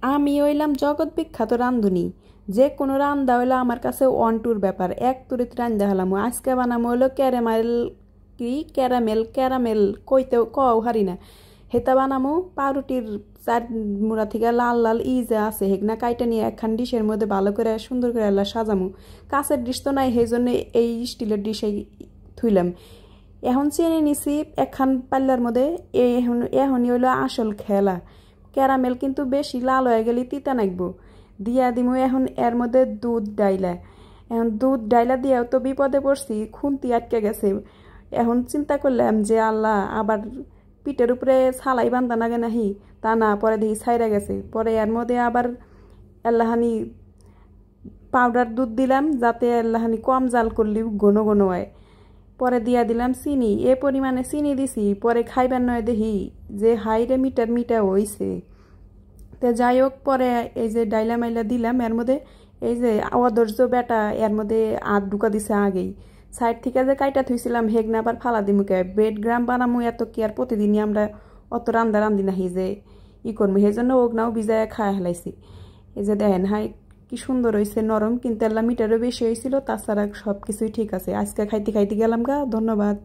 আমি হইলাম জগৎ বিখ্যাত রান্ধুনি। যে কোনো রান্দা হইলো আমার কাছে ওয়ান টুর ব্যাপার, এক তুরিত রান্দা হলাম। আজকে বানামো হইলো ক্যারামেল, কি ক্যারামেল ক্যারামেল কইতেও কও হারি না। হেতা বানামো পাউরুটির চার মুড়া থেকে লাল লাল যে আছে হেগনা কাইটা নিয়ে একখান ডিশের মধ্যে ভালো করে সুন্দর করে আল্লাহ সাজামো। কাঁচের ডিশ তো নাই, সেই জন্য এই স্টিলের ডিশে থুইলাম। এখন চেনে নিছি একখান পাল্লার মধ্যে। এখনই হইলো আসল খেলা। ক্যারামেল কিন্তু বেশি লাল হয়ে গেলে তিতা নাকবো। দিয়া দিমু এখন এর মধ্যে দুধ ডাইলা। এখন দুধ ডাইলা দিয়াও তো বিপদে পড়ছি, খুন্তি আটকে গেছে। এখন চিন্তা করলাম যে আল্লাহ, আবার পিঠের উপরে ছালাই বান্ধা নাগে নাহি, তা না, পরে দেখি ছাইরা গেছে। পরে এর মধ্যে আবার আল্লাহানি পাউডার দুধ দিলাম, যাতে আল্লাহানি কম জাল করলি ঘন ঘন হয়। পরে দিয়া দিলাম চিনি, এ পরিমাণে চিনি দিছি। পরে খাইবার নয় দেখি যে হাইরে মিটার মিটা হইছে। তো যাই হোক, পরে এই যে ডাইলা মাইলা দিলাম এর মধ্যে। এই যে অধৈর্য বেটা এর মধ্যে আগ ঢুকা দিছে আগেই। সাইড থেকে যে কাইটা থুইছিলাম হেগনা আবার ফালা দিমুকে। ব্রেড গ্রাম বানামু, এত কি আর প্রতিদিনই আমরা অত রান্দা রান্ধি নাহি যে ই করবো। সেই জন্য ওগনাও ভিজায় খায় হেলাইছি। এই যে দেখেন হাই কি সুন্দর হয়েছে, নরম, কিন্তু এল্লা মিটারও বেশি হয়েছিল। তাছাড়া সব কিছুই ঠিক আছে। আজকে খাইতে খাইতে গেলাম গা। ধন্যবাদ।